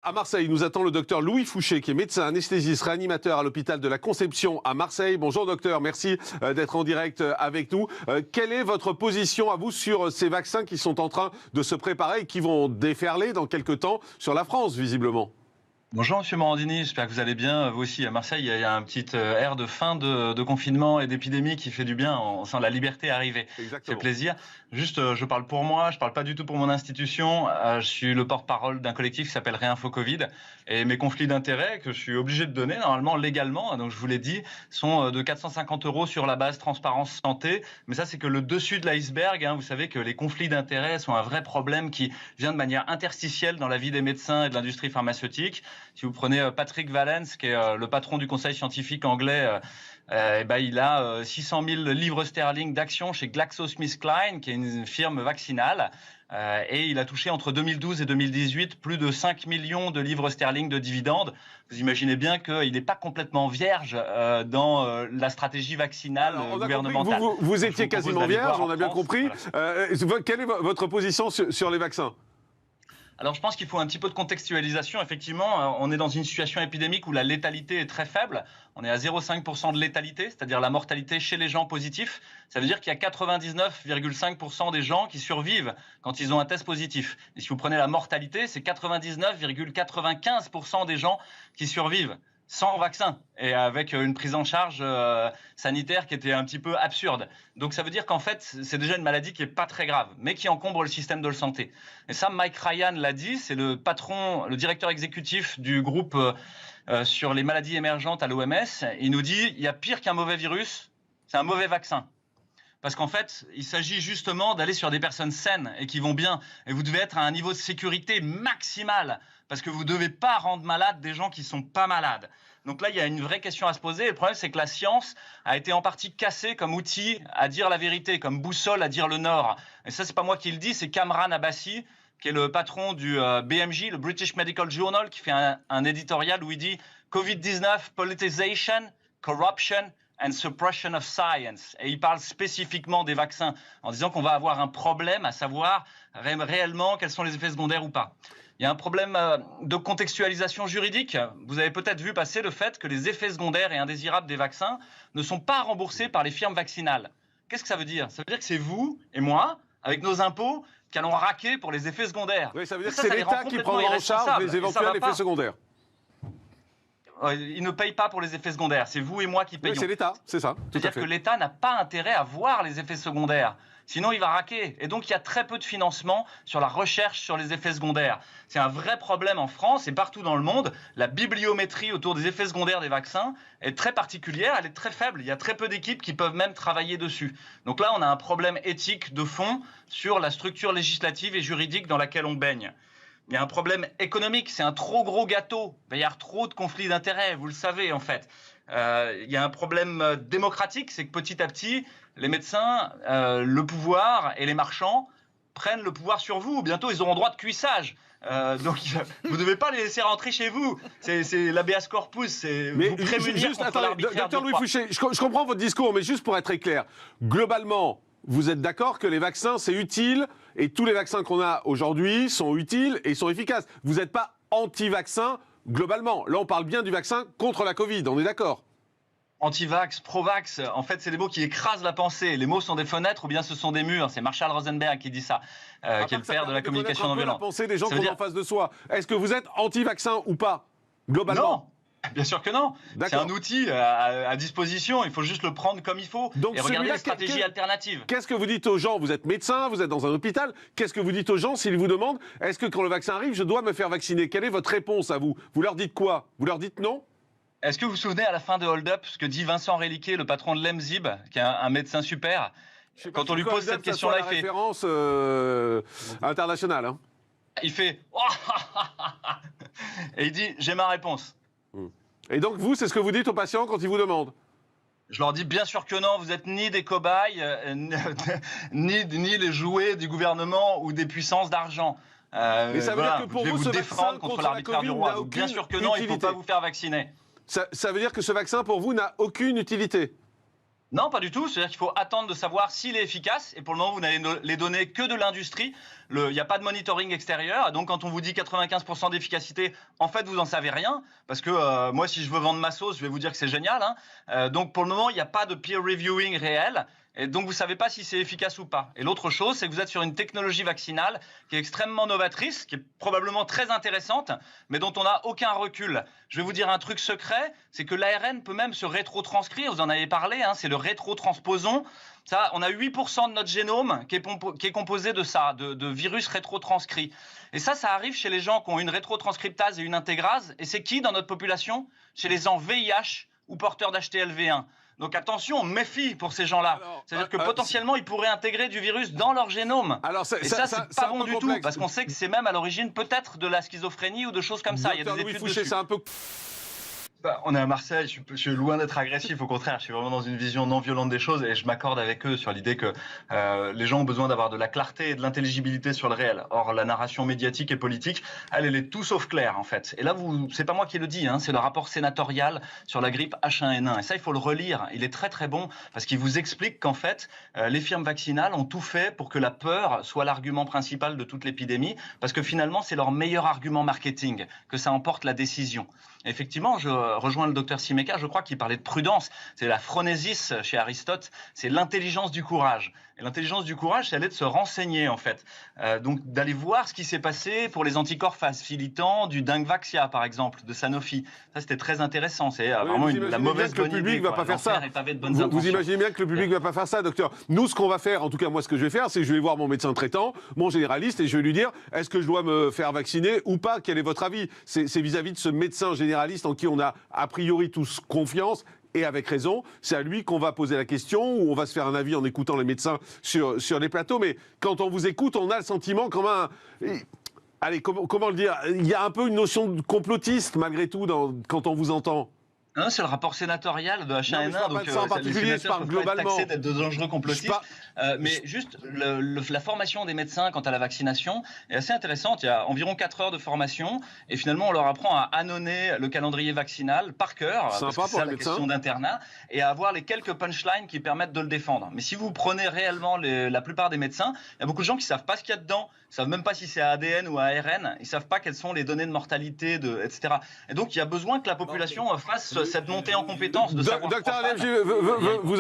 À Marseille, nous attend le docteur Louis Fouché, qui est médecin anesthésiste réanimateur à l'hôpital de la Conception à Marseille. Bonjour docteur, merci d'être en direct avec nous. Quelle est votre position à vous sur ces vaccins qui sont en train de se préparer et qui vont déferler dans quelques temps sur la France, visiblement? Bonjour Monsieur Morandini, j'espère que vous allez bien. Vous aussi, à Marseille, il y a un petit air de fin de confinement et d'épidémie qui fait du bien. On sent la liberté arriver. Exactement. Ça fait plaisir. Juste, je parle pour moi, je parle pas du tout pour mon institution. Je suis le porte-parole d'un collectif qui s'appelle Réinfo Covid. Et mes conflits d'intérêts, que je suis obligé de donner, normalement, légalement, donc je vous l'ai dit, sont de 450 € sur la base transparence santé. Mais ça, c'est que le dessus de l'iceberg. Vous savez que les conflits d'intérêts sont un vrai problème qui vient de manière interstitielle dans la vie des médecins et de l'industrie pharmaceutique. Si vous prenez Patrick Vallance, qui est le patron du conseil scientifique anglais, il a 600 000 livres sterling d'actions chez GlaxoSmithKline, qui est une firme vaccinale. Et il a touché entre 2012 et 2018 plus de 5 millions de livres sterling de dividendes. Vous imaginez bien qu'il n'est pas complètement vierge dans la stratégie vaccinale gouvernementale. Vous étiez quasiment vierge, on a bien compris. Voilà. Quelle est votre position sur les vaccins ? Alors je pense qu'il faut un petit peu de contextualisation. Effectivement, on est dans une situation épidémique où la létalité est très faible. On est à 0,5% de létalité, c'est-à-dire la mortalité chez les gens positifs. Ça veut dire qu'il y a 99,5% des gens qui survivent quand ils ont un test positif. Et si vous prenez la mortalité, c'est 99,95% des gens qui survivent sans vaccin et avec une prise en charge sanitaire qui était un petit peu absurde. Donc ça veut dire qu'en fait, c'est déjà une maladie qui n'est pas très grave, mais qui encombre le système de santé. Et ça, Mike Ryan l'a dit, c'est le patron, le directeur exécutif du groupe sur les maladies émergentes à l'OMS. Il nous dit, il y a pire qu'un mauvais virus, c'est un mauvais vaccin. Parce qu'en fait, il s'agit justement d'aller sur des personnes saines et qui vont bien. Et vous devez être à un niveau de sécurité maximal parce que vous ne devez pas rendre malades des gens qui ne sont pas malades. Donc là, il y a une vraie question à se poser. Et le problème, c'est que la science a été en partie cassée comme outil à dire la vérité, comme boussole à dire le nord. Et ça, ce n'est pas moi qui le dis, c'est Kamran Abbasi, qui est le patron du BMJ, le British Medical Journal, qui fait un éditorial où il dit « Covid-19, politicization, corruption ». And suppression of science. Et il parle spécifiquement des vaccins en disant qu'on va avoir un problème à savoir réellement quels sont les effets secondaires ou pas. Il y a un problème de contextualisation juridique. Vous avez peut-être vu passer le fait que les effets secondaires et indésirables des vaccins ne sont pas remboursés par les firmes vaccinales. Qu'est-ce que ça veut dire? Ça veut dire que c'est vous et moi, avec nos impôts, qui allons raquer pour les effets secondaires. Oui, ça veut dire que c'est l'État qui prendra en charge les éventuels effets secondaires. Il ne paye pas pour les effets secondaires, c'est vous et moi qui payons. Oui, c'est l'État, c'est ça. C'est-à-dire que l'État n'a pas intérêt à voir les effets secondaires, sinon il va raquer. Et donc il y a très peu de financement sur la recherche sur les effets secondaires. C'est un vrai problème en France et partout dans le monde. La bibliométrie autour des effets secondaires des vaccins est très particulière, elle est très faible. Il y a très peu d'équipes qui peuvent même travailler dessus. Donc là, on a un problème éthique de fond sur la structure législative et juridique dans laquelle on baigne. Il y a un problème économique, c'est un trop gros gâteau. Il va y avoir trop de conflits d'intérêts, vous le savez en fait. Il y a un problème démocratique, c'est que petit à petit, les médecins, le pouvoir et les marchands prennent le pouvoir sur vous. Bientôt, ils auront droit de cuissage. Donc, vous ne devez pas les laisser rentrer chez vous. C'est l'habeas corpus, c'est vous prémunir contre l'arbitraire. Docteur Louis Fouché, je comprends votre discours, mais juste pour être très clair, globalement, vous êtes d'accord que les vaccins, c'est utile et tous les vaccins qu'on a aujourd'hui sont utiles et sont efficaces. Vous n'êtes pas anti-vaccin globalement. Là, on parle bien du vaccin contre la Covid, on est d'accord? Anti-vax, pro-vax, en fait, c'est des mots qui écrasent la pensée. Les mots sont des fenêtres ou bien ce sont des murs. C'est Marshall Rosenberg qui dit ça, qui est le père de la communication non violente. La pensée des gens qu'on a en face de soi. Est-ce que vous êtes anti-vaccin ou pas, globalement? Non. Bien sûr que non. C'est un outil à disposition. Il faut juste le prendre comme il faut et regarder les stratégies alternatives. Qu'est-ce que vous dites aux gens? Vous êtes médecin, vous êtes dans un hôpital. Qu'est-ce que vous dites aux gens s'ils vous demandent est-ce que quand le vaccin arrive, je dois me faire vacciner? Quelle est votre réponse à vous? Vous leur dites quoi? Vous leur dites non? Est-ce que vous vous souvenez à la fin de Hold Up ce que dit Vincent Réliquet, le patron de l'EMZIB, qui est un médecin super? Quand on lui pose cette question-là, il fait... référence internationale. Hein. Il fait... Et il dit, j'ai ma réponse. Et donc vous, c'est ce que vous dites aux patients quand ils vous demandent? Je leur dis bien sûr que non, vous n'êtes ni des cobayes, ni les jouets du gouvernement ou des puissances d'argent. Mais ça veut dire que pour vous, ce défendre contre l'arbitraire du roi. Bien sûr que non, il ne faut pas vous faire vacciner. Ça veut dire que ce vaccin, pour vous, n'a aucune utilité? Non, pas du tout. C'est-à-dire qu'il faut attendre de savoir s'il est efficace. Et pour le moment, vous n'avez les données que de l'industrie. Il n'y a pas de monitoring extérieur. Donc, quand on vous dit 95% d'efficacité, en fait, vous n'en savez rien. Parce que moi, si je veux vendre ma sauce, je vais vous dire que c'est génial. Hein. Donc, pour le moment, il n'y a pas de peer reviewing réel. Et donc, vous ne savez pas si c'est efficace ou pas. Et l'autre chose, c'est que vous êtes sur une technologie vaccinale qui est extrêmement novatrice, qui est probablement très intéressante, mais dont on n'a aucun recul. Je vais vous dire un truc secret, c'est que l'ARN peut même se rétrotranscrire. Vous en avez parlé, hein, c'est le rétrotransposon. Ça, on a 8% de notre génome qui est composé de ça, de virus rétrotranscrits. Et ça arrive chez les gens qui ont une rétrotranscriptase et une intégrase. Et c'est qui dans notre population? Chez les gens VIH ou porteurs d'HTLV1. Donc attention, méfie pour ces gens-là. C'est-à-dire que potentiellement, ils pourraient intégrer du virus dans leur génome. Et ça, c'est pas bon du tout, parce qu'on sait que c'est même à l'origine peut-être de la schizophrénie ou de choses comme ça. Il y a des études dessus. C'est un peu... On est à Marseille, je suis loin d'être agressif, au contraire, je suis vraiment dans une vision non violente des choses et je m'accorde avec eux sur l'idée que les gens ont besoin d'avoir de la clarté et de l'intelligibilité sur le réel. Or, la narration médiatique et politique, elle est tout sauf claire en fait. Et là, c'est pas moi qui le dis, hein, c'est le rapport sénatorial sur la grippe H1N1. Et ça, il faut le relire. Il est très très bon parce qu'il vous explique qu'en fait, les firmes vaccinales ont tout fait pour que la peur soit l'argument principal de toute l'épidémie parce que finalement, c'est leur meilleur argument marketing, que ça emporte la décision. Et effectivement, je rejoins le docteur Simeka, je crois qu'il parlait de prudence. C'est la phronésis chez Aristote, c'est l'intelligence du courage. Et l'intelligence du courage, c'est aller de se renseigner en fait. Donc d'aller voir ce qui s'est passé pour les anticorps facilitants du Dengvaxia par exemple, de Sanofi. Ça c'était très intéressant, c'est vraiment la mauvaise bonne idée. Le public ne va pas faire ça. Vous imaginez bien que le public ne va pas faire ça, docteur. Nous, ce qu'on va faire, en tout cas moi ce que je vais faire, c'est que je vais voir mon médecin traitant, mon généraliste, et je vais lui dire, est-ce que je dois me faire vacciner ou pas? Quel est votre avis? C'est vis-à-vis de ce médecin généraliste en qui on a a priori tous confiance, et avec raison, c'est à lui qu'on va poser la question, ou on va se faire un avis en écoutant les médecins sur les plateaux. Mais quand on vous écoute, on a le sentiment quand même... Allez, comment le dire? Il y a un peu une notion de complotiste, malgré tout, quand on vous entend. Non, c'est le rapport sénatorial de H1N1, donc ça en particulier, je parle globalement. Taxés d'être de dangereux complotistes. Mais juste, la formation des médecins quant à la vaccination est assez intéressante. Il y a environ 4 heures de formation et finalement, on leur apprend à annoncer le calendrier vaccinal par cœur, parce que c'est la question d'internat, et à avoir les quelques punchlines qui permettent de le défendre. Mais si vous prenez réellement la plupart des médecins, il y a beaucoup de gens qui ne savent pas ce qu'il y a dedans, ils ne savent même pas si c'est ADN ou ARN, ils ne savent pas quelles sont les données de mortalité, etc. Et donc, il y a besoin que la population fasse cette montée en compétence de savoir. Docteur Alem, vous